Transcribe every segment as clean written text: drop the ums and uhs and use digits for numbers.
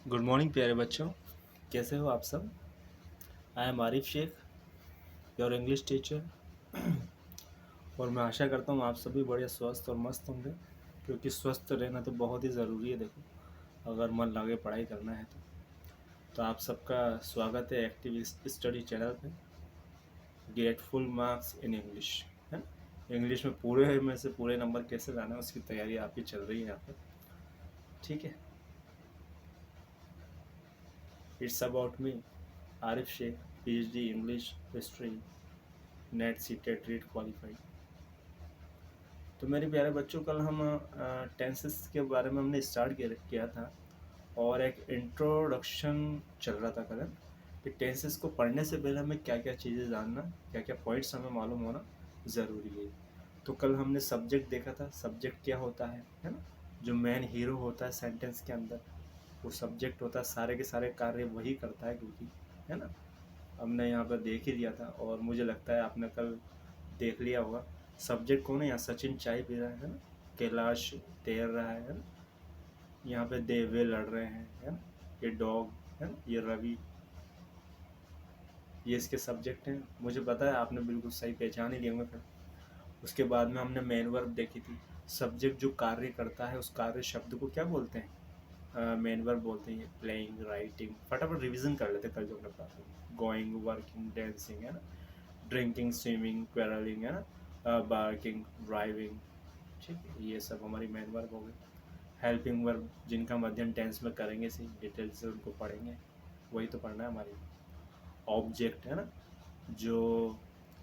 Good morning प्यारे बच्चों, कैसे हो आप सब। I am Arif Sheikh, your English teacher. और मैं आशा करता हूँ आप सभी बड़े स्वस्थ और मस्त होंगे, क्योंकि स्वस्थ रहना तो बहुत ही ज़रूरी है। देखो, अगर मन लगे पढ़ाई करना है तो आप सबका स्वागत है एक्टिव स्टडी चैनल पे। Get full marks in English, है ना। इंग्लिश में पूरे में से पूरे नंबर कैसे लाना है उसकी तैयारी आपकी चल रही है यहाँ पर, ठीक है। It's about me, Arif Sheikh, PhD English history, NET CTET read qualified. तो मेरे प्यारे बच्चों, कल हम टेंसेस के बारे में हमने स्टार्ट किया था, और एक इंट्रोडक्शन चल रहा था कल कि टेंसेस को पढ़ने से पहले हमें क्या क्या चीज़ें जानना, क्या क्या पॉइंट्स हमें मालूम होना ज़रूरी है। तो कल हमने सब्जेक्ट देखा था। सब्जेक्ट क्या होता है ना। जो मेन हीरो होता है सेंटेंस के अंदर, वो सब्जेक्ट होता है। सारे के सारे कार्य वही करता है, क्योंकि, है ना। हमने यहाँ पर देख ही लिया था, और मुझे लगता है आपने कल देख लिया होगा। सब्जेक्ट कौन है यहाँ? सचिन चाय पी रहा है ना। कैलाश तैर रहा है ना। यहाँ पे देवे लड़ रहे हैं, है ना। ये डॉग है ना, ये रवि, ये इसके सब्जेक्ट हैं। मुझे पता है आपने बिल्कुल सही पहचान ही लिए होंगे फिर। उसके बाद में हमने मेन वर्ब देखी थी। सब्जेक्ट जो कार्य करता है, उस कार्य शब्द को क्या बोलते हैं? मेन वर्ब बोलते हैं। प्लेइंग, राइटिंग, फटाफट रिवीजन कर लेते कल जो हमने पढ़ा था। गोइंग, वर्किंग, डांसिंग, है ना। ड्रिंकिंग, स्विमिंग, क्वेरलिंग, है ना। बार्किंग, ड्राइविंग, ठीक है। ये सब हमारी मेन वर्ब हो गई। हेल्पिंग वर्ब जिनका मध्यम टेंस में करेंगे, सी डिटेल से उनको पढ़ेंगे, वही तो पढ़ना है हमारी। ऑब्जेक्ट, है ना, जो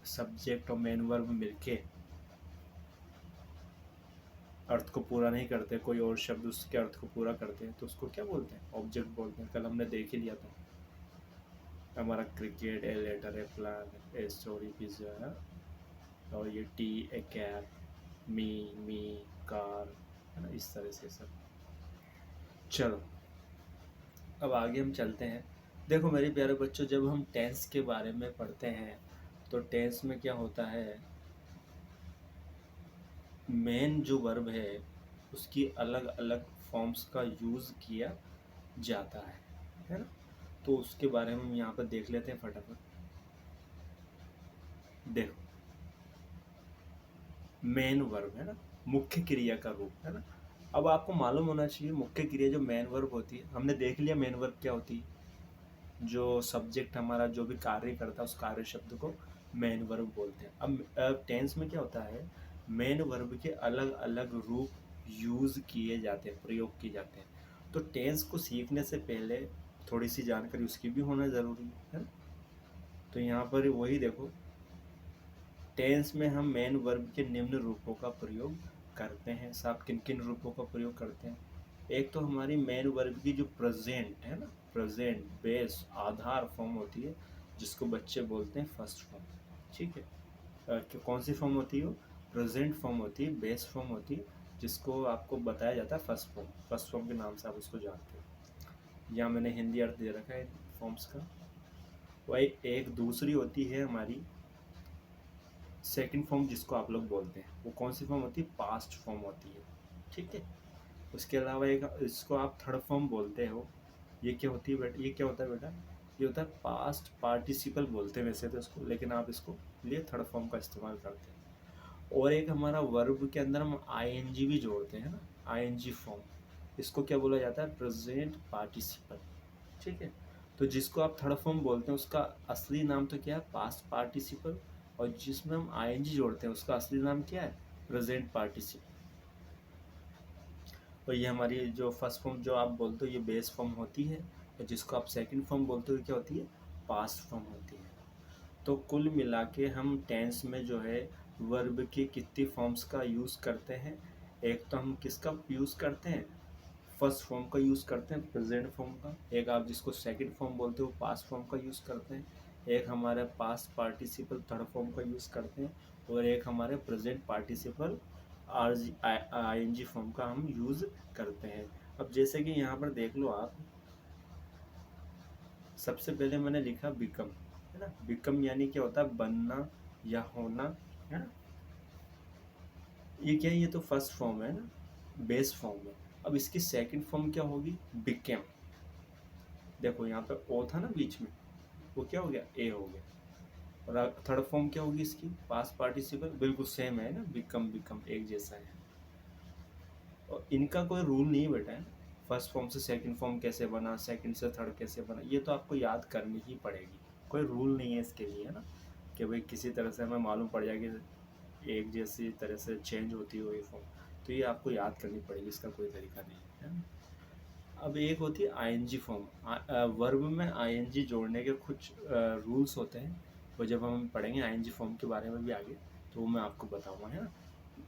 सब्जेक्ट और मेन वर्ब मिलके अर्थ को पूरा नहीं करते, कोई और शब्द उसके अर्थ को पूरा करते हैं, तो उसको क्या बोलते हैं? ऑब्जेक्ट बोलते हैं। कल हमने देख ही लिया था हमारा cricket, a letter, a plan, a story, pizza, और ये tea, a cap, me, car, है ना। इस तरह से सब। चलो, अब आगे हम चलते हैं। देखो मेरे प्यारे बच्चों, जब हम टेंस के बारे में पढ़ते हैं तो टेंस में क्या होता है, मेन जो वर्ब है उसकी अलग अलग फॉर्म्स का यूज़ किया जाता है ना। तो उसके बारे में हम यहाँ पर देख लेते हैं फटाफट। देखो, मेन वर्ब है ना, मुख्य क्रिया का रूप, है ना। अब आपको मालूम होना चाहिए मुख्य क्रिया जो मेन वर्ब होती है, हमने देख लिया मेन वर्ब क्या होती है। जो सब्जेक्ट हमारा जो भी कार्य करता है, उस कार्य शब्द को मेन वर्ब बोलते हैं। अब टेंस में क्या होता है, मेन वर्ब के अलग अलग रूप यूज़ किए जाते हैं, प्रयोग किए जाते हैं। तो टेंस को सीखने से पहले थोड़ी सी जानकारी उसकी भी होना ज़रूरी है ना। तो यहाँ पर वही देखो, टेंस में हम मेन वर्ब के निम्न रूपों का प्रयोग करते हैं। साहब किन किन रूपों का प्रयोग करते हैं? एक तो हमारी मेन वर्ब की जो प्रेजेंट है ना, प्रेजेंट बेस आधार फॉर्म होती है, जिसको बच्चे बोलते हैं फर्स्ट फॉर्म, ठीक है। कौन सी फॉर्म होती है वो? प्रेजेंट फॉर्म होती है, बेस फॉर्म होती है, जिसको आपको बताया जाता है फर्स्ट फॉर्म। फर्स्ट फॉर्म के नाम से आप उसको जानते हो। यहाँ मैंने हिंदी अर्थ दे रखा है फॉर्म्स का। वही एक दूसरी होती है हमारी सेकंड फॉर्म, जिसको आप लोग बोलते हैं। वो कौन सी फॉर्म होती है? पास्ट फॉर्म होती है, ठीक है। उसके अलावा एक इसको आप थर्ड फॉर्म बोलते हो। ये क्या होती है बेटा? ये क्या होता है बेटा? ये होता है पास्ट पार्टिसिपल बोलते हैं वैसे तो इसको, लेकिन आप इसको लिए थर्ड फॉर्म का इस्तेमाल करते हैं। और एक हमारा वर्ब के अंदर हम आईएनजी भी जोड़ते हैं ना, आईएनजी फॉर्म। इसको क्या बोला जाता है? प्रेजेंट पार्टिसिपल, ठीक है। तो जिसको आप थर्ड फॉर्म बोलते हैं उसका असली नाम तो क्या है? Past participle. और जिसमें हम आईएनजी जोड़ते हैं उसका असली नाम क्या है? Present participle. और ये हमारी जो फर्स्ट फॉर्म जो आप बोलते हो ये बेस फॉर्म होती है, और जिसको आप सेकंड फॉर्म बोलते हो क्या होती है? पास्ट फॉर्म होती है। तो कुल मिला के हम टेंस में जो है वर्ब की कितनी फॉर्म्स का यूज़ करते हैं? एक तो हम किसका यूज़ करते हैं? फर्स्ट फॉर्म का यूज़ करते हैं, प्रेजेंट फॉर्म का। एक आप जिसको सेकंड फॉर्म बोलते हो पास्ट फॉर्म का यूज़ करते हैं। एक हमारे पास्ट पार्टिसिपल थर्ड फॉर्म का यूज़ करते हैं। और एक हमारे प्रेजेंट पार्टिसिपल आईएनजी फॉर्म का हम यूज़ करते हैं। अब जैसे कि यहाँ पर देख लो आप, सबसे पहले मैंने लिखा बिकम, है ना। बिकम यानी क्या होता है? बनना या होना, है ना। ये क्या है? ये तो फर्स्ट फॉर्म है ना, बेस फॉर्म है। अब इसकी सेकंड फॉर्म क्या होगी? बिकेम, देखो यहाँ पे ओ था ना बीच में, वो क्या हो गया, ए हो गया। और थर्ड फॉर्म क्या होगी इसकी, पास्ट पार्टिसिपल, बिल्कुल सेम है ना, बिकम बिकम एक जैसा है। और इनका कोई रूल नहीं बेटा है, फर्स्ट फॉर्म से सेकंड फॉर्म कैसे बना, सेकंड से थर्ड कैसे बना, ये तो आपको याद करनी ही पड़ेगी। कोई रूल नहीं है इसके लिए, है ना, कि भाई किसी तरह से हमें मालूम पड़ जाए कि एक जैसी तरह से चेंज होती है वही फॉर्म, तो ये आपको याद करनी पड़ेगी, इसका कोई तरीका नहीं है ना। अब एक होती है आईएनजी फॉर्म, वर्ब में आईएनजी जोड़ने के कुछ रूल्स होते हैं, वो जब हम पढ़ेंगे आईएनजी फॉर्म के बारे में भी आगे, तो वो मैं आपको बताऊंगा, है ना।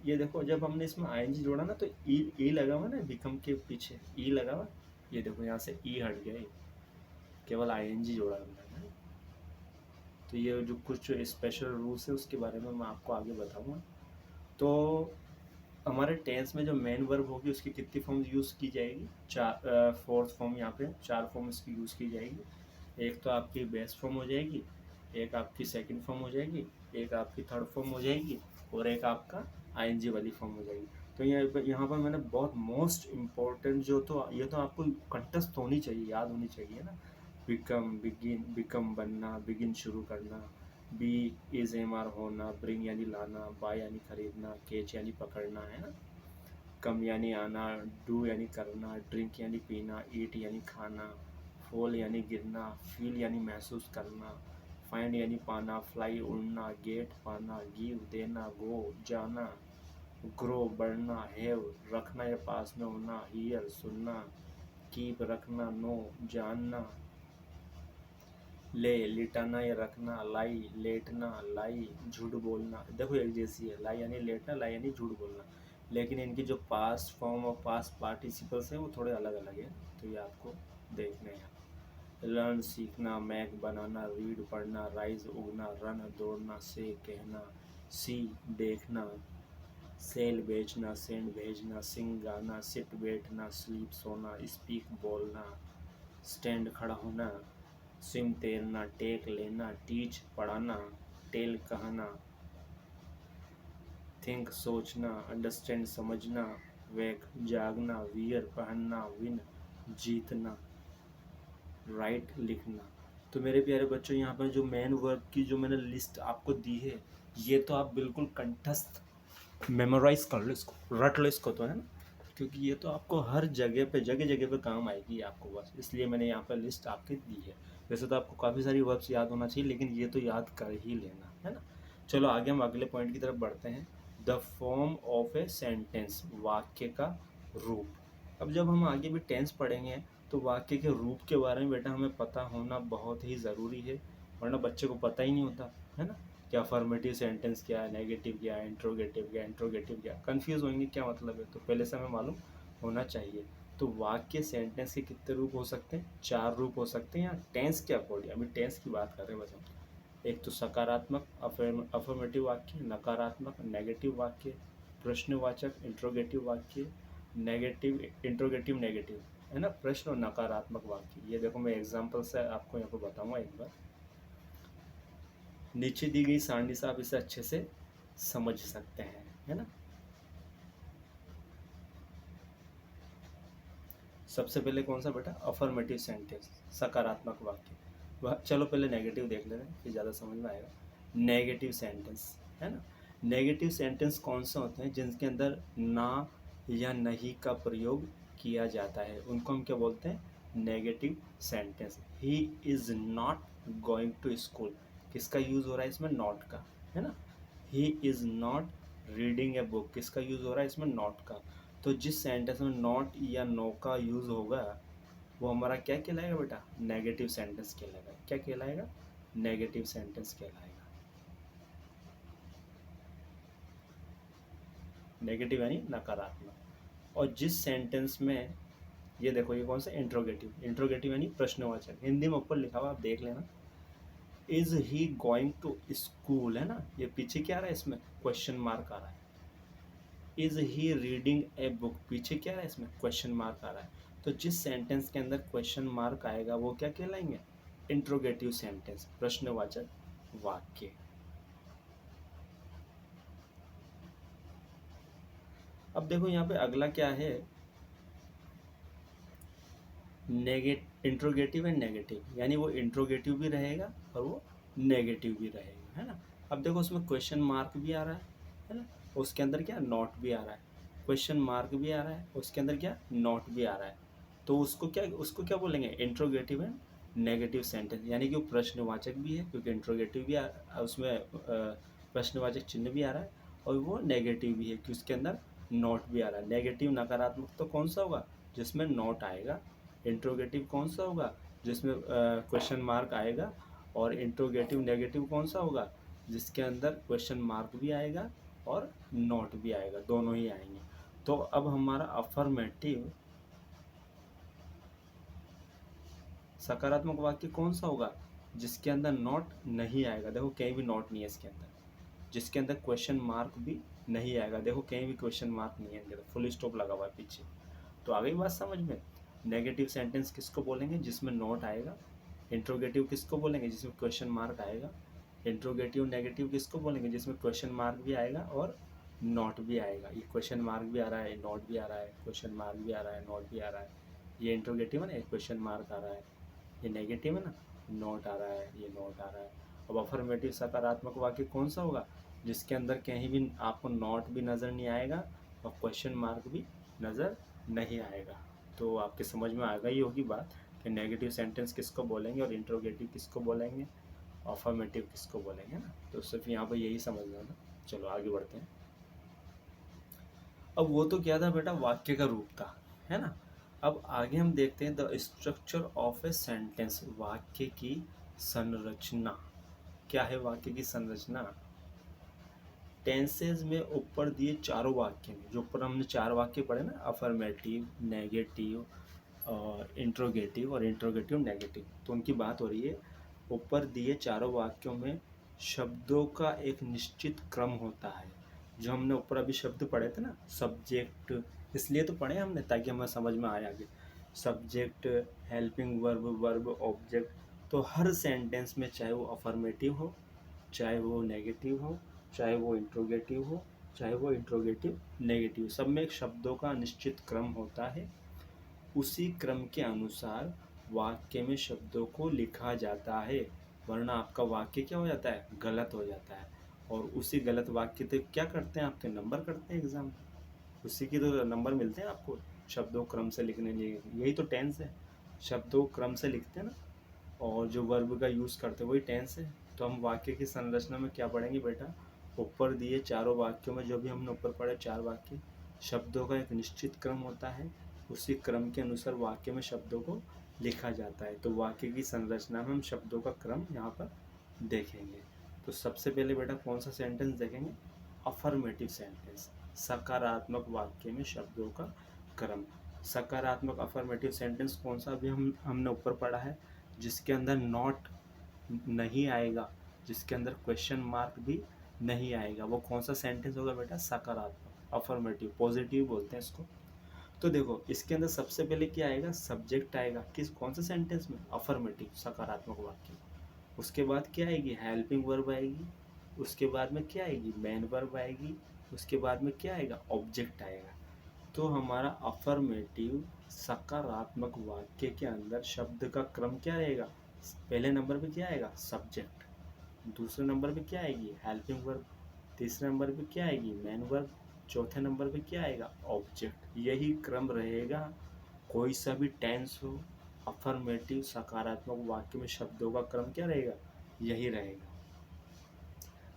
ये देखो जब हमने इसमें आईएनजी जोड़ा ना, तो ई लगा हुआ ना बिकम के पीछे, ई लगा हुआ, ये देखो यहाँ से ई हट गया, केवल आईएनजी जोड़ा हमने, है। तो ये जो कुछ स्पेशल रूल्स है उसके बारे में मैं आपको आगे बताऊंगा। तो हमारे टेंस में जो मेन वर्ब होगी उसकी कितनी फॉर्म यूज़ की जाएगी, चार, फोर्थ फॉर्म, यहाँ पे चार फॉर्म इसकी यूज़ की जाएगी। एक तो आपकी बेस फॉर्म हो जाएगी, एक आपकी सेकंड फॉर्म हो जाएगी, एक आपकी थर्ड फॉर्म हो जाएगी, और एक आपका आईएनजी वाली फॉर्म हो जाएगी। तो यहाँ पर मैंने बहुत मोस्ट इम्पोर्टेंट जो, तो ये तो आपको कंठस्थ होनी चाहिए, याद होनी चाहिए ना। बिकम, बिगिन, बिकम बनना, बिगिन शुरू करना, बी इज एम आर होना, ब्रिंग यानी लाना, बाय यानी खरीदना, केच यानी पकड़ना, है ना। कम यानी आना, डू यानी करना, ड्रिंक यानी पीना, ईट यानी खाना, फॉल यानी गिरना, फील यानी महसूस करना, फाइंड यानी पाना, फ्लाई उड़ना, गेट पाना, गिव देना, गो जाना, ग्रो बढ़ना, हैव रखना या पास में होना, हियर सुनना, कीप रखना, नो जानना, ले लिटाना या रखना, लाई लेटना, लाई झूठ बोलना। देखो एक जैसी है, लाई यानी लेटना, लाई यानी झूठ बोलना, लेकिन इनकी जो पास्ट फॉर्म और पास्ट पार्टिसिपल्स हैं वो थोड़े अलग अलग हैं, तो ये आपको देखने हैं। लर्न सीखना, मैक बनाना, रीड पढ़ना, राइज उगना, रन दौड़ना, से कहना, सी देखना, सेल बेचना, सेंड भेजना, सिंग गाना, सिट बैठना, स्लीप सोना, स्पीक बोलना, स्टैंड खड़ा होना, स्विम तैरना, टेक लेना, टीच पढ़ाना, टेल कहना, थिंक सोचना, अंडरस्टैंड समझना, वेक जागना, वियर पहनना, विन जीतना, राइट लिखना। तो मेरे प्यारे बच्चों, यहाँ पर जो मेन वर्ब की जो मैंने लिस्ट आपको दी है, ये तो आप बिल्कुल कंठस्थ मेमोराइज कर लो, इसको रट लो इसको, तो है ना, क्योंकि ये तो आपको हर जगह जगह पे काम आएगी आपको, बस इसलिए मैंने यहाँ पर लिस्ट आपकी दी है। वैसे तो आपको काफ़ी सारी वर्ब्स याद होना चाहिए, लेकिन ये तो याद कर ही लेना, है ना। चलो आगे हम अगले पॉइंट की तरफ बढ़ते हैं। The form of a sentence, वाक्य का रूप। अब जब हम आगे भी टेंस पढ़ेंगे तो वाक्य के रूप के बारे में बेटा हमें पता होना बहुत ही ज़रूरी है, वरना बच्चे को पता ही नहीं होता, है ना। क्या अफर्मेटिव सेंटेंस क्या है, नेगेटिव क्या है, इंट्रोगेटिव क्या, कंफ्यूज होंगे क्या मतलब है, तो पहले से हमें मालूम होना चाहिए। तो वाक्य सेंटेंस के कितने रूप हो सकते हैं, चार रूप हो सकते हैं, या टेंस के अकॉर्डिंग, अभी टेंस की बात कर रहे हैं बस हम। एक तो सकारात्मक अफर्मेटिव वाक्य, नकारात्मक नेगेटिव वाक्य, प्रश्नवाचक इंट्रोगेटिव वाक्य, नेगेटिव इंट्रोगेटिव नेगेटिव, है ना, प्रश्न और नकारात्मक वाक्य। ये देखो मैं एग्जांपल से आपको यहाँ पर बताऊंगा एक बार। नीचे दी गई सारणी से आप इसे अच्छे से समझ सकते हैं, है ना। सबसे पहले कौन सा बेटा, अफर्मेटिव सेंटेंस, सकारात्मक वाक्य। वह चलो पहले नेगेटिव देख लेते हैं, फिर ज़्यादा समझ में आएगा। नेगेटिव सेंटेंस, है ना। नेगेटिव सेंटेंस कौन से होते हैं, जिनके अंदर ना या नहीं का प्रयोग किया जाता है, उनको हम क्या बोलते हैं, negative sentence. He is not going to school, किसका यूज़ हो रहा है इसमें, नॉट का, है ना। He is not reading a book, किसका यूज़ हो रहा है इसमें, नॉट का। तो जिस सेंटेंस में नॉट या नो का यूज़ होगा वो हमारा क्या कहलाएगा बेटा, नेगेटिव सेंटेंस कहलाएगा। क्या कहलाएगा, नेगेटिव सेंटेंस कहलाएगा। नेगेटिव यानी नकारात्मक। और जिस सेंटेंस में, ये देखो ये कौन सा, इंट्रोगेटिव यानी प्रश्नवाचक, हिंदी में ऊपर लिखा हुआ आप देख लेना। Is he going to school, है ना, ये पीछे क्या आ रहा है इसमें, क्वेश्चन मार्क आ रहा है। Is he reading a book, पीछे क्या है इसमें, क्वेश्चन मार्क आ रहा है। तो जिस सेंटेंस के अंदर क्वेश्चन मार्क आएगा वो क्या कहलाएंगे, इंट्रोगेटिव सेंटेंस, प्रश्नवाचक वाक्य। अब देखो यहाँ पे अगला क्या है, इंट्रोगेटिव एंड नेगेटिव, यानी वो इंट्रोगेटिव भी रहेगा और वो नेगेटिव भी रहेगा, है ना। अब देखो उसमें क्वेश्चन मार्क भी आ रहा है ना, उसके अंदर क्या नॉट भी आ रहा है, क्वेश्चन मार्क भी आ रहा है, उसके अंदर क्या नॉट भी आ रहा है। तो उसको क्या बोलेंगे, इंट्रोगेटिव एंड नेगेटिव सेंटेंस, यानी कि वो प्रश्नवाचक भी है क्योंकि इंट्रोगेटिव भी उसमें प्रश्नवाचक चिन्ह भी आ रहा है, और वो नेगेटिव भी है कि उसके अंदर नॉट भी आ रहा है। नेगेटिव नकारात्मक तो कौन सा होगा, जिसमें नॉट आएगा। इंट्रोगेटिव कौन सा होगा, जिसमें क्वेश्चन मार्क आएगा। और इंट्रोगेटिव नेगेटिव कौन सा होगा, जिसके अंदर क्वेश्चन मार्क भी आएगा और नॉट भी आएगा, दोनों ही आएंगे। तो अब हमारा अफर्मेटिव सकारात्मक वाक्य कौन सा होगा, जिसके अंदर नॉट नहीं आएगा। देखो कहीं भी नॉट नहीं है इसके अंदर, जिसके अंदर क्वेश्चन मार्क भी नहीं आएगा। देखो कहीं भी क्वेश्चन मार्क नहीं है, फुल स्टॉप लगा हुआ है पीछे। तो आ गई बात समझ में। नेगेटिव सेंटेंस किसको बोलेंगे, जिसमें नॉट आएगा। इंट्रोगेटिव किसको बोलेंगे, जिसमें क्वेश्चन मार्क आएगा। इंट्रोगेटिव नेगेटिव किसको बोलेंगे, जिसमें क्वेश्चन मार्क भी आएगा और नॉट भी आएगा। ये क्वेश्चन मार्क भी आ रहा है, नॉट भी आ रहा है, क्वेश्चन मार्क भी आ रहा है, नॉट भी आ रहा है। ये इंट्रोगेटिव है ना, एक क्वेश्चन मार्क आ रहा है। ये नेगेटिव है ना, नॉट आ रहा है, ये नॉट आ रहा है। अब अफर्मेटिव सकारात्मक वाक्य कौन सा होगा, जिसके अंदर कहीं भी आपको नॉट भी नज़र नहीं आएगा और क्वेश्चन मार्क भी नज़र नहीं आएगा। तो आपके समझ में आ गई होगी बात कि नेगेटिव सेंटेंस किसको बोलेंगे और इंट्रोगेटिव किसको बोलेंगे, अफर्मेटिव किसको बोलेंगे ना। तो सिर्फ यहाँ पर यही समझना ना। चलो आगे बढ़ते हैं। अब वो तो क्या था बेटा, वाक्य का रूप था, है ना। अब आगे हम देखते हैं the structure of a sentence, वाक्य की संरचना। क्या है वाक्य की संरचना। टेंसेज में ऊपर दिए चारों वाक्य में, जो ऊपर हमने चार वाक्य पढ़े ना, अफर्मेटिव, नेगेटिव और इंट्रोगेटिव नेगेटिव, तो उनकी बात हो रही है। ऊपर दिए चारों वाक्यों में शब्दों का एक निश्चित क्रम होता है। जो हमने ऊपर अभी शब्द पढ़े थे ना, सब्जेक्ट, इसलिए तो पढ़े हमने ताकि हमें समझ में आए आगे। Subject, helping verb, verb, object. तो हर सेंटेंस में चाहे वो अफर्मेटिव हो, चाहे वो नेगेटिव हो, चाहे वो इंट्रोगेटिव हो, चाहे वो इंट्रोगेटिव नेगेटिव, सब में एक शब्दों का निश्चित क्रम होता है। उसी क्रम के अनुसार वाक्य में शब्दों को लिखा जाता है, वरना आपका वाक्य क्या हो जाता है, गलत हो जाता है। और उसी गलत वाक्य पे क्या करते हैं, आपके नंबर कटते हैं एग्जाम में, उसी की तो नंबर मिलते हैं आपको। शब्दों क्रम से लिखने लिए यही तो टेंस है, शब्दों क्रम से लिखते हैं ना। और जो वर्ब का यूज़ करते हैं वही टेंस है। तो हम वाक्य की संरचना में क्या पढ़ेंगे बेटा, ऊपर दिए चारों वाक्यों में जो भी हमने ऊपर पढ़े चार वाक्य, शब्दों का एक निश्चित क्रम होता है, उसी क्रम के अनुसार वाक्य में शब्दों को लिखा जाता है। तो वाक्य की संरचना में हम शब्दों का क्रम यहाँ पर देखेंगे। तो सबसे पहले बेटा कौन सा सेंटेंस देखेंगे, अफर्मेटिव सेंटेंस, सकारात्मक वाक्य में शब्दों का क्रम। सकारात्मक अफर्मेटिव सेंटेंस कौन सा अभी हमने ऊपर पढ़ा है, जिसके अंदर नॉट नहीं आएगा, जिसके अंदर क्वेश्चन मार्क भी नहीं आएगा, वो कौन सा सेंटेंस होगा बेटा, सकारात्मक, अफर्मेटिव, पॉजिटिव बोलते हैं इसको। तो देखो इसके अंदर सबसे पहले क्या आएगा, सब्जेक्ट आएगा, किस कौन से सेंटेंस में, अफर्मेटिव सकारात्मक वाक्य। उसके बाद क्या आएगी, हेल्पिंग वर्ब आएगी। उसके बाद में क्या आएगी, मेन वर्ब आएगी। उसके बाद में क्या आएगा, ऑब्जेक्ट आएगा। तो हमारा अफर्मेटिव सकारात्मक वाक्य के अंदर शब्द का क्रम क्या रहेगा, पहले नंबर पे क्या आएगा, सब्जेक्ट। दूसरे नंबर पे क्या आएगी, हेल्पिंग वर्ब। तीसरे नंबर पे क्या आएगी, मेन वर्ब। चौथे नंबर पे क्या आएगा, ऑब्जेक्ट। यही क्रम रहेगा, कोई सा भी टेंस हो, अफर्मेटिव सकारात्मक वाक्य में शब्दों का क्रम क्या रहेगा, यही रहेगा।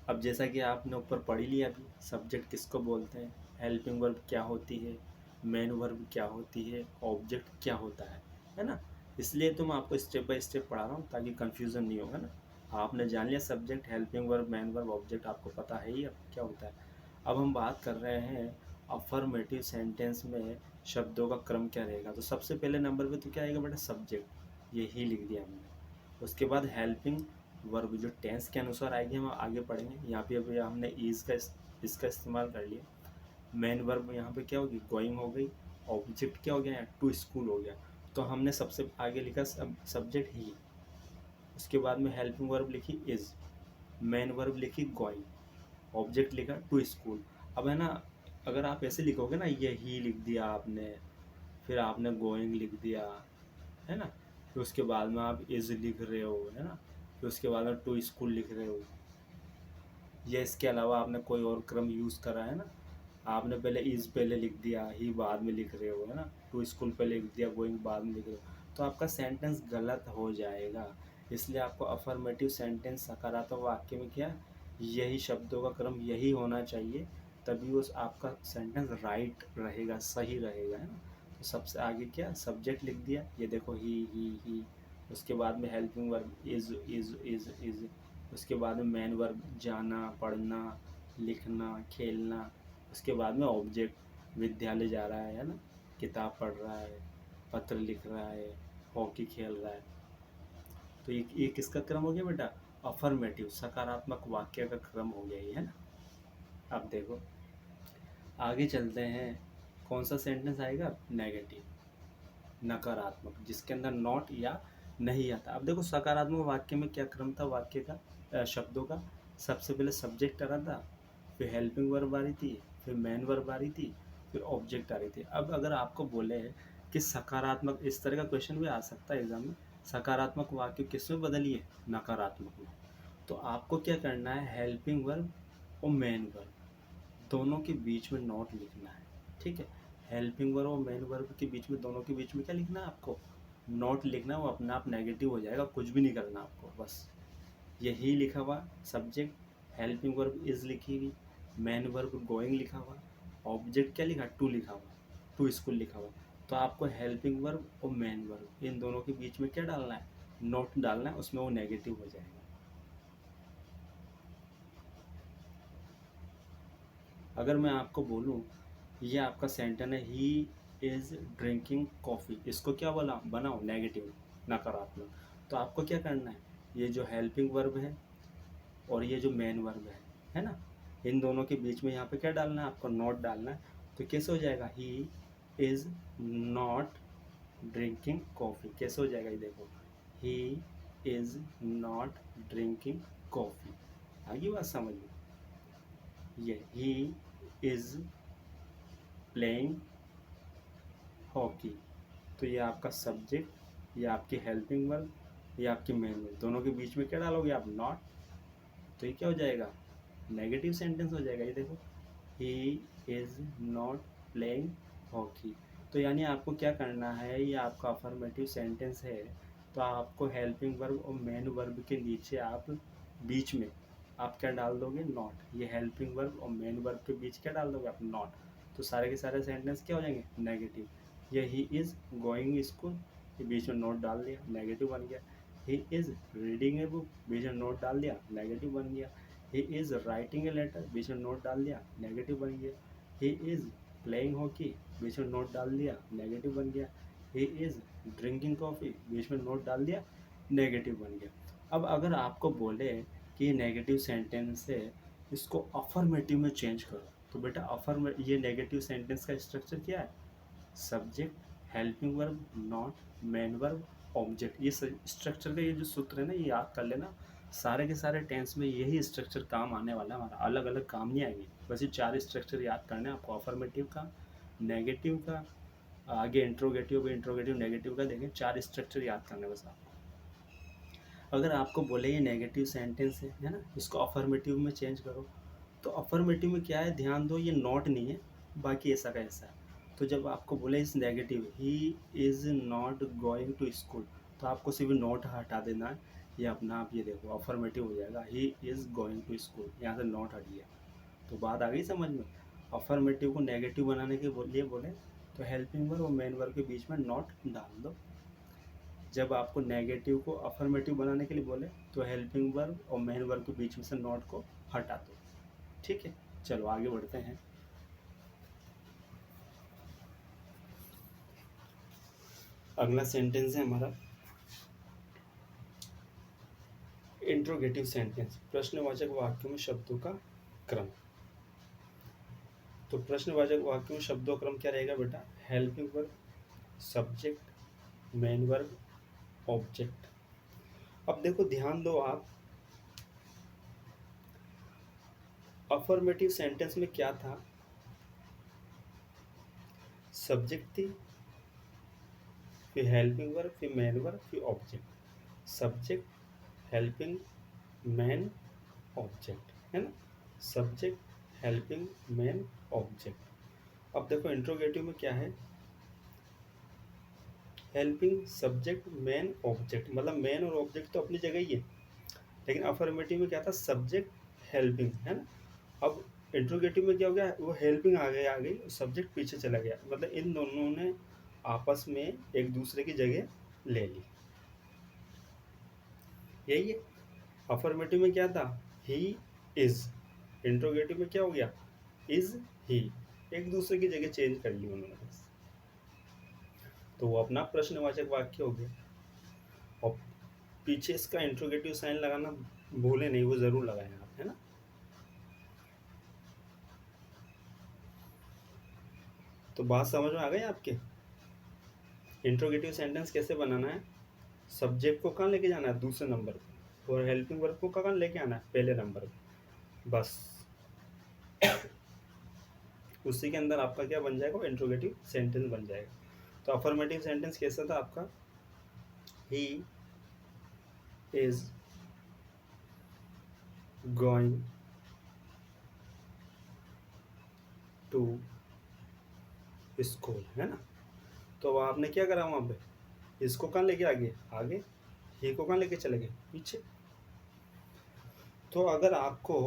अब जैसा कि आपने ऊपर पढ़ ही लिया अभी, सब्जेक्ट किसको बोलते हैं, हेल्पिंग वर्ब क्या होती है, मेन वर्ब क्या होती है, ऑब्जेक्ट क्या होता है ना। इसलिए तो मैं आपको स्टेप बाय स्टेप पढ़ा रहा हूँ ताकि कंफ्यूजन नहीं होगा ना। आपने जान लिया subject, helping verb, main verb, object आपको पता है ही अब क्या होता है। अब हम बात कर रहे हैं अफर्मेटिव सेंटेंस में शब्दों का क्रम क्या रहेगा। तो सबसे पहले नंबर पे तो क्या आएगा बेटा, सब्जेक्ट, ये ही लिख दिया हमने। उसके बाद हेल्पिंग वर्ब जो टेंस के अनुसार आएगी हम आगे पढ़ेंगे। यहाँ पे अभी हमने ईज का इसका इस्तेमाल कर लिया। मेन वर्ब यहाँ पे क्या होगी, गोइंग हो गई। ऑब्जेक्ट क्या हो गया, टू स्कूल हो गया। तो हमने सबसे आगे लिखा सब्जेक्ट ही। उसके बाद में हेल्पिंग वर्ब लिखी इज, मेन वर्ब लिखी गोइंग, ऑब्जेक्ट लिखा टू स्कूल। अब है ना, अगर आप ऐसे लिखोगे ना, ये ही लिख दिया आपने, फिर आपने गोइंग लिख दिया, है ना। फिर उसके बाद में आप इज लिख रहे हो, है ना। फिर उसके बाद में टू स्कूल लिख रहे हो, या इसके अलावा आपने कोई और क्रम यूज़ करा है ना। आपने पहले इज़ पहले लिख दिया, ही बाद में लिख रहे हो, है ना। टू स्कूल पहले लिख दिया, गोइंग बाद में लिख रहे हो, तो आपका सेंटेंस गलत हो जाएगा। इसलिए आपको अफर्मेटिव सेंटेंस सकारात्मक वाक्य में क्या, यही शब्दों का क्रम यही होना चाहिए, तभी उस आपका सेंटेंस राइट रहेगा, सही रहेगा, है ना। तो सबसे आगे क्या, सब्जेक्ट लिख दिया, ये देखो ही। उसके बाद में हेल्पिंग वर्ब इज। उसके बाद में मेन वर्ब जाना, पढ़ना, लिखना, खेलना। उसके बाद में ऑब्जेक्ट विद्यालय जा रहा है ना, किताब पढ़ रहा है, पत्र लिख रहा है, हॉकी खेल रहा है। तो ये किसका क्रम हो गया बेटा, अफर्मेटिव सकारात्मक वाक्य का क्रम हो गया ये, है ना। अब देखो आगे चलते हैं, कौन सा सेंटेंस आएगा, नेगेटिव, नकारात्मक, जिसके अंदर नॉट या नहीं आता। अब देखो सकारात्मक वाक्य में क्या क्रम था वाक्य का, शब्दों का। सबसे पहले सब्जेक्ट आ रहा था, फिर हेल्पिंग वर्ब आ रही थी, फिर मेन वर्ब आ रही थी, फिर ऑब्जेक्ट आ रही थी। अब अगर आपको बोले कि सकारात्मक, इस तरह का क्वेश्चन भी आ सकता है एग्जाम में, सकारात्मक वाक्य किस में बदलिए, नकारात्मक में। तो आपको क्या करना है, हेल्पिंग वर्ब और मेन वर्ब दोनों के बीच में नॉट लिखना है, ठीक है। हेल्पिंग वर्ब और मेन वर्ब के बीच में, दोनों के बीच में क्या लिखना है आपको, नॉट लिखना है। वो अपना आप नेगेटिव हो जाएगा, कुछ भी नहीं करना आपको, बस यही लिखा हुआ सब्जेक्ट, हेल्पिंग वर्ब इज लिखी हुई, मेन वर्ब गोइंग लिखा हुआ, ऑब्जेक्ट क्या लिखा, टू लिखा हुआ, टू स्कूल लिखा हुआ। तो आपको हेल्पिंग वर्ब और मेन वर्ब इन दोनों के बीच में क्या डालना है, नोट डालना है, उसमें वो नेगेटिव हो जाएगा। अगर मैं आपको बोलूँ, ये आपका सेंटेंस है, ही इज़ ड्रिंकिंग कॉफ़ी, इसको क्या बोला, बनाओ नेगेटिव, नकारात्मक। तो आपको क्या करना है, ये जो हेल्पिंग वर्ब है और ये जो मेन वर्ब है ना, इन दोनों के बीच में यहाँ पे क्या डालना है, आपको नॉट डालना है। तो कैसे हो जाएगा, he is not drinking coffee, कैसे हो जाएगा ये देखो, ही इज़ नॉट ड्रिंकिंग कॉफ़ी। आगे बात समझ में, ये ही इज़ प्लेइंग हॉकी। तो ये आपका सब्जेक्ट, ये आपकी हेल्पिंग वर्ब, ये आपकी मेन वर्ब, दोनों के बीच में क्या डालोगे आप, नॉट। तो ये क्या हो जाएगा, नेगेटिव सेंटेंस हो जाएगा। ये देखो, ही इज़ नॉट प्लेइंग हॉकी। तो यानी आपको क्या करना है, ये आपका अफर्मेटिव सेंटेंस है, तो आपको हेल्पिंग वर्ब और मेन वर्ब के नीचे आप बीच में आप क्या डाल दोगे, नॉट। ये हेल्पिंग वर्ब और मेन वर्ब के बीच क्या डाल दोगे आप, नॉट। तो सारे के सारे सेंटेंस क्या हो जाएंगे, नेगेटिव। ये ही इज़ गोइंग स्कूल, ये बीच में नोट डाल दिया, नेगेटिव बन गया। He is reading a book, बीच में नोट डाल दिया, नेगेटिव बन गया। He is writing a letter, बीच में नोट डाल दिया, नेगेटिव बन गया। ही इज़ प्लेइंग हॉकी, बीच में नोट डाल दिया, नेगेटिव बन गया। ही इज़ ड्रिंकिंग कॉफ़ी, बीच में नोट डाल दिया, नेगेटिव बन गया। अब अगर आपको बोले कि ये नेगेटिव सेंटेंस है, इसको अफर्मेटिव में चेंज करो, तो बेटा ये नेगेटिव सेंटेंस का स्ट्रक्चर क्या है, subject, helping verb, not, main verb, object. ये स्ट्रक्चर का ये जो सूत्र है ना, ये याद कर लेना। सारे के सारे टेंस में यही स्ट्रक्चर काम आने वाला है हमारा, अलग अलग काम नहीं आएंगे। बस ये चार स्ट्रक्चर याद करने हैं आपको, अफर्मेटिव का, नेगेटिव का, आगे इंट्रोगेटिव, नेगेटिव का, देखें चार स्ट्रक्चर याद करने बस आपको। अगर आपको बोले ये नेगेटिव सेंटेंस है ना, इसको अफर्मेटिव में चेंज करो, तो अफर्मेटिव में क्या है, ध्यान दो, ये नॉट नहीं है, बाकी ऐसा का ऐसा है। तो जब आपको बोले इस negative, he is not going to school, तो आपको सिर्फ नॉट हटा देना है, ये अपना आप ये देखो अफर्मेटिव हो जाएगा, he is going to school, यहाँ से नॉट हट गया। तो बात आ गई समझ में। अफर्मेटिव को नेगेटिव बनाने के लिए बोले, तो हेल्पिंग वर्ब और मेन वर्ब के बीच में नॉट डाल दो। जब आपको नेगेटिव को अफर्मेटिव बनाने के लिए बोले, तो हेल्पिंग वर्ब और मेन वर्ब के बीच में से नॉट को हटा दो, ठीक है। चलो आगे बढ़ते हैं। अगला सेंटेंस है हमारा इंट्रोगेटिव सेंटेंस, प्रश्नवाचक वाक्यों में शब्दों का क्रम। तो प्रश्नवाचक वाक्यों में शब्दों का क्रम क्या रहेगा बेटा, helping verb, subject, main verb, object. अब देखो ध्यान दो आप, अफर्मेटिव सेंटेंस में क्या था, सब्जेक्ट थी, फिर हेल्पिंग वर्ब, फिर मेन वर्ब, फिर object. Subject, helping, man, object, है ना। Subject, helping, man, object. अब देखो इंट्रोगेटिव में क्या है, हेल्पिंग, सब्जेक्ट, मैन, ऑब्जेक्ट, मतलब मैन और ऑब्जेक्ट तो अपनी जगह ही है, लेकिन अफर्मेटिव में क्या था, सब्जेक्ट, हेल्पिंग, है ना। अब इंट्रोगेटिव में क्या हो गया, वो हेल्पिंग आ गई, सब्जेक्ट पीछे चला गया, मतलब इन दोनों ने आपस में एक दूसरे की जगह ले ली, यही है। अफर्मेटिव में क्या था, ही इज, इंट्रोगेटिव में क्या हो गया, इज ही, एक दूसरे की जगह चेंज कर ली उन्होंने बस, तो वो अपना प्रश्नवाचक वाक्य हो गया। और पीछे इसका इंट्रोगेटिव साइन लगाना भूले नहीं, वो जरूर लगाएं आप, है ना। तो बात समझ में आ गई आपके, इंट्रोगेटिव सेंटेंस कैसे बनाना है, सब्जेक्ट को कहाँ लेके जाना है, दूसरे नंबर पे, और हेल्पिंग वर्ब को कहाँ लेके आना है, पहले नंबर पे, बस उसी के अंदर आपका क्या बन जाएगा, इंट्रोगेटिव सेंटेंस बन जाएगा। तो अफर्मेटिव सेंटेंस कैसा था आपका, he is going to school, है ना। तो अब आपने क्या करा वहाँ पे, इसको कहाँ लेके आगे आगे, ही को कहाँ लेके चले गए पीछे। तो अगर आपको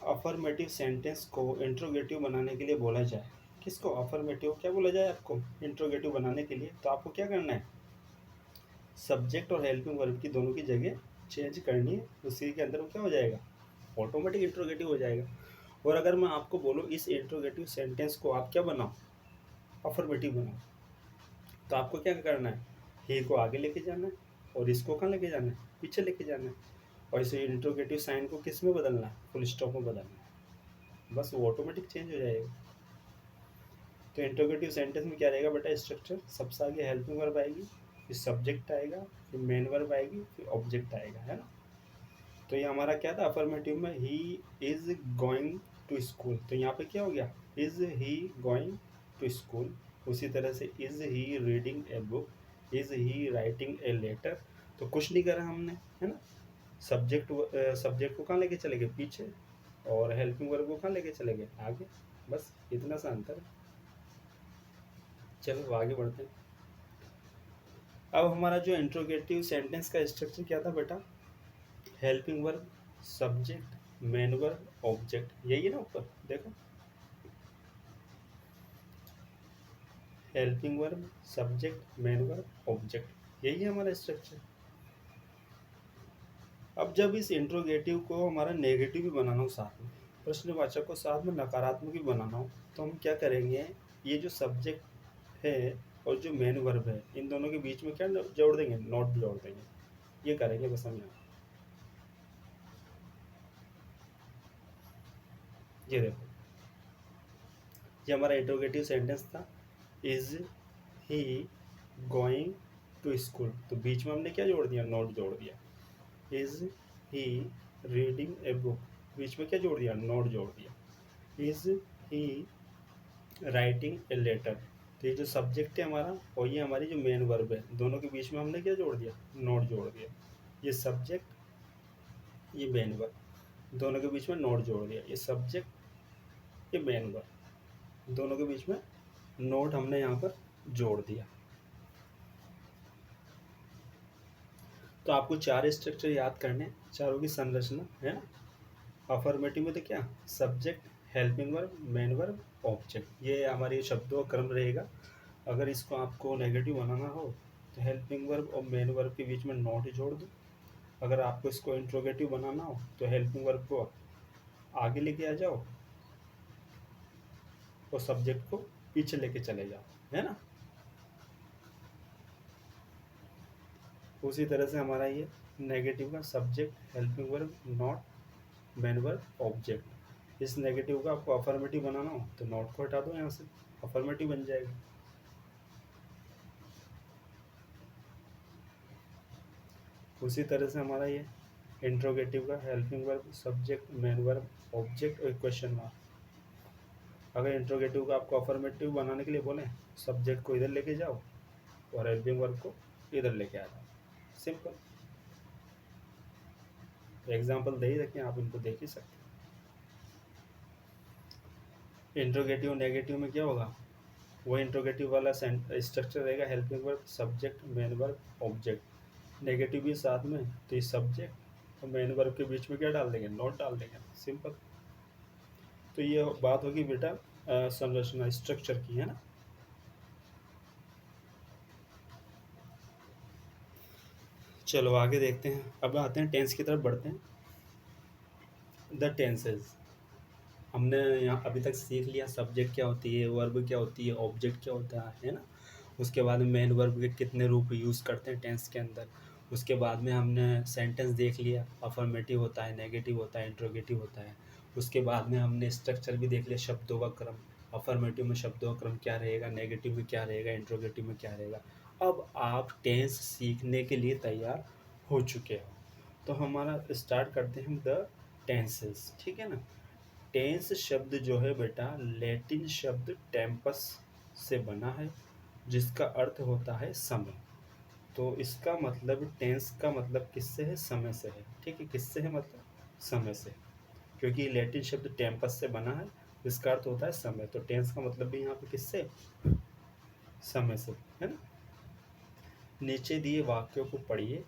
अफर्मेटिव सेंटेंस को इंट्रोगेटिव बनाने के लिए बोला जाए, किसको, अफर्मेटिव क्या बोला जाए आपको इंट्रोगेटिव बनाने के लिए, तो आपको क्या करना है, सब्जेक्ट और हेल्पिंग वर्ब की दोनों की जगह चेंज करनी है, उसी के अंदर वो क्या हो जाएगा, ऑटोमेटिक इंट्रोगेटिव हो जाएगा। और अगर मैं आपको बोलूँ इस इंट्रोगेटिव सेंटेंस को आप क्या बनाओ, अफर्मेटिव बनाओ, तो आपको क्या करना है, ही को आगे लेके जाना है, और इसको कहाँ लेके जाना है, पीछे लेके जाना है, और इसे इंट्रोगेटिव साइन को किस में बदलना है, फुल स्टॉप में बदलना है, बस वो ऑटोमेटिक चेंज हो जाएगा। तो इंट्रोगेटिव सेंटेंस में क्या रहेगा बेटा, स्ट्रक्चर, सबसे आगे हेल्पिंग वर्ब आएगी, फिर सब्जेक्ट आएगा, फिर मेन वर्ब आएगी, फिर ऑब्जेक्ट आएगा, है ना। तो ये हमारा क्या था, अफर्मेटिव में he is going to school, तो यहाँ पे क्या हो गया, is he going to school. उसी तरह से is he reading a book, is he writing a letter, तो कुछ नहीं करा हमने, है ना। सब्जेक्ट को कहाँ लेके चले गए, पीछे, और हेल्पिंग वर्ब को कहाँ लेके चले गए, आगे, बस इतना सा अंतर है। चलो आगे बढ़ते हैं। अब हमारा जो इंट्रोगेटिव सेंटेंस का स्ट्रक्चर क्या था बेटा, helping verb, subject, main verb, object, यही है ना ऊपर देखो, helping verb, subject, main verb, object, यही है हमारा स्ट्रक्चर। अब जब इस इंट्रोगेटिव को हमारा नेगेटिव भी बनाना हो, साथ में प्रश्नवाचक को साथ में नकारात्मक भी बनाना हो, तो हम क्या करेंगे, ये जो सब्जेक्ट है और जो मेन वर्ब है, इन दोनों के बीच में क्या जोड़ देंगे, नॉट जोड़ देंगे, ये करेंगे बस हम यहाँ। ये देखो, ये हमारा इंट्रोगेटिव सेंटेंस था, is he going to school, तो बीच में हमने क्या जोड़ दिया, नॉट जोड़ दिया। Is he reading a book, बीच में क्या जोड़ दिया, नॉट जोड़ दिया। Is he writing a letter, तो ये जो सब्जेक्ट है हमारा और ये हमारी जो मेन वर्ब है, दोनों के बीच में हमने क्या जोड़ दिया, नॉट जोड़ दिया। ये सब्जेक्ट, ये मेन वर्ब, दोनों के बीच में नॉट जोड़ दिया, ये सब्जेक्ट, ये मेन वर्ब, दोनों के बीच में नोट हमने यहाँ पर जोड़ दिया। तो आपको चार स्ट्रक्चर याद करने, चारों की संरचना है ना। अफर्मेटिव में तो क्या, subject, helping verb, main verb, object, ये हमारे शब्दों का क्रम रहेगा। अगर इसको आपको नेगेटिव बनाना हो तो हेल्पिंग वर्ब और मेन वर्ब के बीच में नॉट जोड़ दो। अगर आपको इसको इंट्रोगेटिव बनाना हो तो हेल्पिंग वर्ब को आगे लेके आ जाओ और सब्जेक्ट को पीछे लेके चले जाओ, है ना। उसी तरह से हमारा ये नेगेटिव का subject, helping verb, not, main verb, object, इस नेगेटिव का आपको अफर्मेटिव बनाना हो तो नॉट को हटा दो यहाँ से, अफर्मेटिव बन जाएगा। उसी तरह से हमारा ये इंट्रोगेटिव का helping verb, subject, main verb, object और क्वेश्चन मार्क। अगर इंट्रोगेटिव का आपको अफर्मेटिव बनाने के लिए बोले, सब्जेक्ट को इधर लेके जाओ और हेल्पिंग वर्ब को इधर लेके आना। सिंपल एग्जाम्पल दे ही रखें, आप इनको देख ही सकते हैं। इंट्रोगेटिव नेगेटिव में क्या होगा, वो इंट्रोगेटिव वाला स्ट्रक्चर रहेगा, helping verb, subject, main verb, object. Negative भी साथ में, तो ये सब्जेक्ट और मेन वर्ब के बीच में क्या डाल देंगे, नॉट डाल देंगे। सिंपल। तो ये बात होगी बेटा संरचना स्ट्रक्चर की, है ना। चलो आगे देखते हैं, अब आते हैं टेंस की तरफ बढ़ते हैं। द टेंसेज, हमने यहाँ अभी तक सीख लिया सब्जेक्ट क्या होती है, वर्ब क्या होती है, ऑब्जेक्ट क्या होता है ना। उसके बाद में मेन वर्ब के कितने रूप यूज़ करते हैं टेंस के अंदर। उसके बाद में हमने सेंटेंस देख लिया, अफर्मेटिव होता है, नेगेटिव होता है, इंट्रोगेटिव होता है। उसके बाद में हमने स्ट्रक्चर भी देख लिया, शब्दों का क्रम, अफर्मेटिव में शब्दों का क्रम क्या रहेगा, नेगेटिव में क्या रहेगा, इंट्रोगेटिव में क्या रहेगा। अब आप टेंस सीखने के लिए तैयार हो चुके हो, तो हमारा स्टार्ट करते हैं द टेंसेस, ठीक है ना। टेंस शब्द जो है बेटा लैटिन शब्द टेम्पस से बना है, जिसका अर्थ होता है समय। तो इसका मतलब टेंस का मतलब किससे है, समय से है, ठीक है। किससे है मतलब समय से, क्योंकि लैटिन शब्द टेम्पस से बना है, जिसका अर्थ होता है समय। तो टेंस का मतलब भी यहाँ पे किससे, समय से, है ना। नीचे दिए वाक्यों को पढ़िए।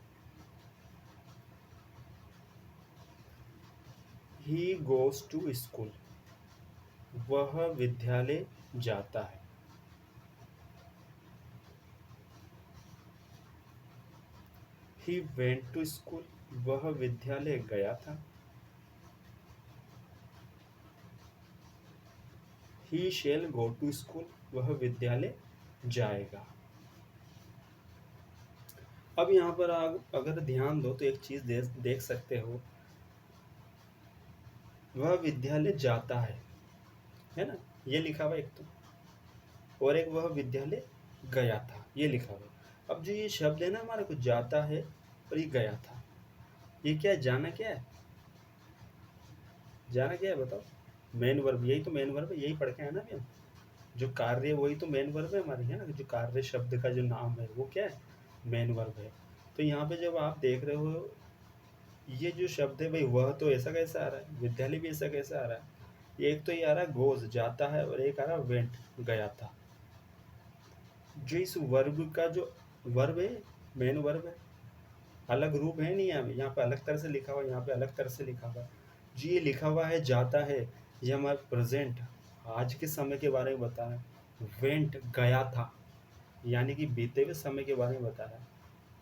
ही गोज टू स्कूल, वह विद्यालय जाता है। ही वेंट टू स्कूल, वह विद्यालय गया था। ही शेल गो टू स्कूल, वह विद्यालय जाएगा। अब यहाँ पर अगर ध्यान दो तो एक चीज देख सकते हो, वह विद्यालय जाता है ना, ये लिखा हुआ एक तो, और एक वह विद्यालय गया था, ये लिखा हुआ। अब जो ये शब्द है ना हमारे को, जाता है और ये गया था, ये क्या है, जाना क्या है, जाना क्या है बताओ, मेन वर्ब, यही तो मेन वर्ब है, यही पढ़ के है ना अभी हम। जो कार्य है वही तो मेन वर्ब है हमारी, है ना। जो कार्य शब्द का जो नाम है वो क्या है, मेन वर्ब है। तो यहाँ पे जब आप देख रहे हो ये जो शब्द है भाई, वह तो ऐसा कैसे आ रहा है, विद्यालय भी ऐसा कैसे आ रहा है। एक तो ये आ रहा है गोज, जाता है, और एक आ रहा है वेंट, गया था। जो इस वर्ब का जो वर्ब है, मेन वर्ब है, अलग रूप है नहीं, यहाँ पे अलग तरह से लिखा हुआ है, यहाँ पे अलग तरह से लिखा हुआ है। जो ये लिखा हुआ है जाता है, ये हमारे प्रेजेंट, आज के समय के बारे में बता रहा है। वेंट, गया था, यानी कि बीते हुए समय के बारे में बता रहा है।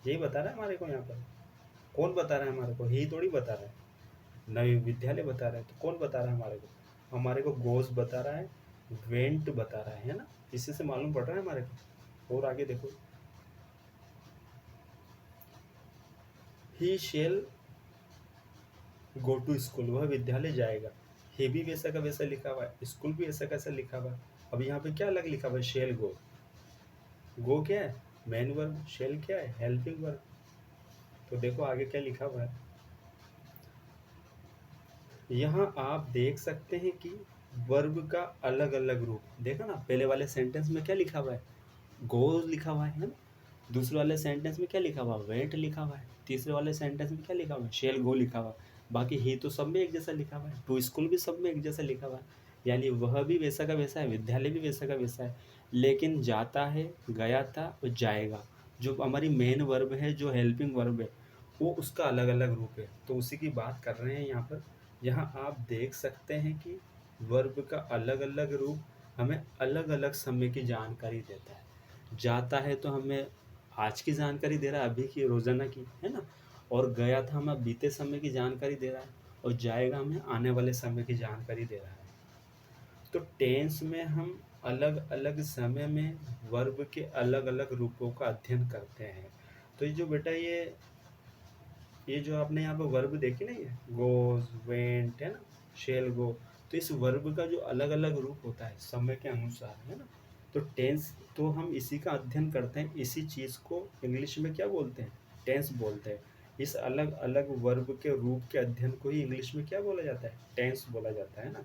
यही बता रहा है हमारे को यहाँ पर। कौन बता रहा है हमारे को, यही थोड़ी बता रहा है, नए विद्यालय बता रहा है। तो कौन बता रहा है हमारे को, हमारे को गोस बता रहा है, वेंट बता रहा है ना। इसी से मालूम पड़ रहा है हमारे को। और आगे देखो, ही शेल गो टू स्कूल, वह विद्यालय जाएगा। हे भी वैसा का वैसा लिखा हुआ है, स्कूल भी ऐसा कैसा लिखा हुआ है। अब यहाँ पे क्या अलग लिखा हुआ है, शेल गो। गो क्या है, मेन वर्ब, शेल क्या है, हेल्पिंग वर्ब। तो देखो आगे क्या लिखा हुआ है, यहाँ आप देख सकते हैं कि वर्ब का अलग अलग रूप देखा ना। पहले वाले सेंटेंस में क्या लिखा हुआ है, गो लिखा हुआ है ना। दूसरे वाले सेंटेंस में क्या लिखा हुआ है, वेट लिखा हुआ है। तीसरे वाले सेंटेंस में क्या लिखा हुआ है, शेल गो लिखा हुआ है। बाकी ही तो सब में एक जैसा लिखा हुआ है, टू स्कूल भी सब में एक जैसा लिखा हुआ है। यानी वह भी वैसा का वैसा है, विद्यालय भी वैसा का वैसा है। लेकिन जाता है, गया था और जाएगा, जो हमारी मेन वर्ब है, जो हेल्पिंग वर्ब है, वो उसका अलग अलग रूप है। तो उसी की बात कर रहे हैं यहाँ पर। यहाँ आप देख सकते हैं कि वर्ब का अलग अलग रूप हमें अलग अलग समय की जानकारी देता है। जाता है तो हमें आज की जानकारी दे रहा है, अभी की, रोजाना की, है ना। और गया था हमें बीते समय की जानकारी दे रहा है, और जाएगा हमें आने वाले समय की जानकारी दे रहा है। तो टेंस में हम अलग अलग समय में वर्ब के अलग अलग रूपों का अध्ययन करते हैं। तो ये जो बेटा ये जो आपने यहाँ पे वर्ब देखी ना, ये गोज, वेंट, है ना, शेल गो। तो इस वर्ब का जो अलग अलग रूप होता है समय के अनुसार, है ना। तो टेंस, तो हम इसी का अध्ययन करते हैं, इसी चीज को इंग्लिश में क्या बोलते हैं, टेंस बोलते हैं। इस अलग अलग वर्ब के रूप के अध्ययन को ही इंग्लिश में क्या बोला जाता है, टेंस बोला जाता है ना।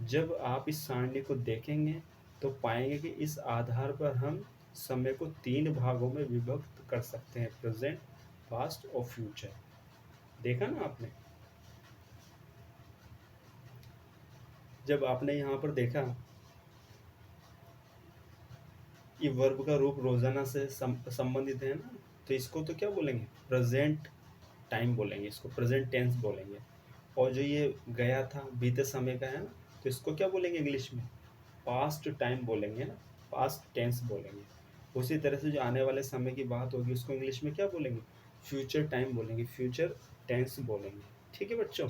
जब आप इस सारणी को देखेंगे तो पाएंगे कि इस आधार पर हम समय को 3 भागों में विभक्त कर सकते हैं, प्रेजेंट, पास्ट और फ्यूचर। देखा ना आपने? जब आपने यहाँ पर देखा ये वर्ब का रूप रोजाना से संबंधित है ना, तो इसको तो क्या बोलेंगे, प्रेजेंट टाइम बोलेंगे, इसको प्रेजेंट टेंस बोलेंगे। और जो ये गया था बीते समय का है ना, तो इसको क्या बोलेंगे इंग्लिश में, पास्ट टाइम बोलेंगे ना, पास्ट टेंस बोलेंगे। उसी तरह से जो आने वाले समय की बात होगी उसको इंग्लिश में क्या बोलेंगे, फ्यूचर टाइम बोलेंगे, फ्यूचर टेंस बोलेंगे। ठीक है बच्चों,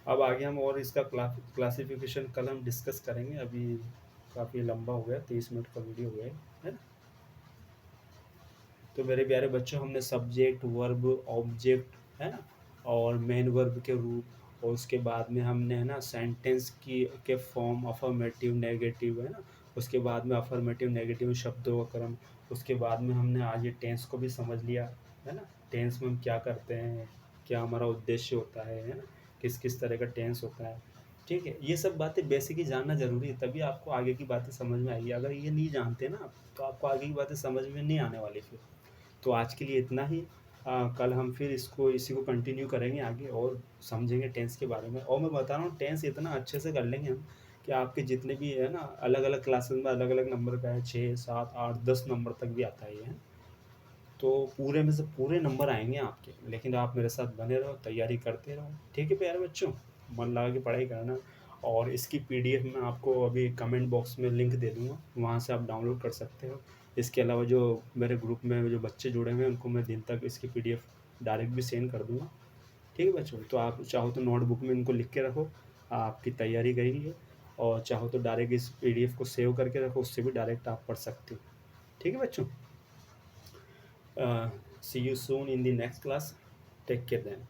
अब आगे हम और इसका क्लासिफिकेशन कल हम डिस्कस करेंगे। अभी काफ़ी लंबा हो गया, 30 मिनट का वीडियो हो गया है ना। तो मेरे प्यारे बच्चों, हमने सब्जेक्ट, वर्ब, ऑब्जेक्ट है ना, और मेन वर्ब के रूप, और उसके बाद में हमने है ना सेंटेंस की के फॉर्म, अफर्मेटिव, नेगेटिव है ना, उसके बाद में अफर्मेटिव नेगेटिव शब्दों का क्रम, उसके बाद में हमने आज ये टेंस को भी समझ लिया है ना, टेंस में हम क्या करते हैं, क्या हमारा उद्देश्य होता है ना, किस किस तरह का टेंस होता है। ठीक है, ये सब बातें बेसिक ही जानना जरूरी है, तभी आपको आगे की बातें समझ में आएगी। अगर ये नहीं जानते ना आप, तो आपको आगे की बातें समझ में नहीं आने वाली फिर। तो आज के लिए इतना ही। कल हम फिर इसी को कंटिन्यू करेंगे आगे और समझेंगे टेंस के बारे में। और मैं बता रहा हूँ टेंस इतना अच्छे से कर लेंगे हम कि आपके जितने भी है ना अलग अलग क्लासेस में अलग अलग नंबर का है, 6 7 8 10 नंबर तक भी आता है ये है। तो पूरे में से पूरे नंबर आएंगे आपके, लेकिन आप मेरे साथ बने रहो, तैयारी करते रहो। ठीक है प्यारे बच्चों, मन लगा के पढ़ाई करना। और इसकी पीडीएफ मैं आपको अभी कमेंट बॉक्स में लिंक दे दूँगा, वहाँ से आप डाउनलोड कर सकते हो। इसके अलावा जो मेरे ग्रुप में जो बच्चे जुड़े हुए हैं उनको मैं दिन तक इसकी पीडीएफ डायरेक्ट भी सेंड कर दूँगा। ठीक है बच्चों, तो आप चाहो तो नोटबुक में इनको लिख के रखो, आपकी तैयारी करी है। और चाहो तो डायरेक्ट इस पीडीएफ को सेव करके रखो, उससे भी डायरेक्ट आप पढ़ सकते हो। ठीक है बच्चों, see you soon in the next class. Take care then.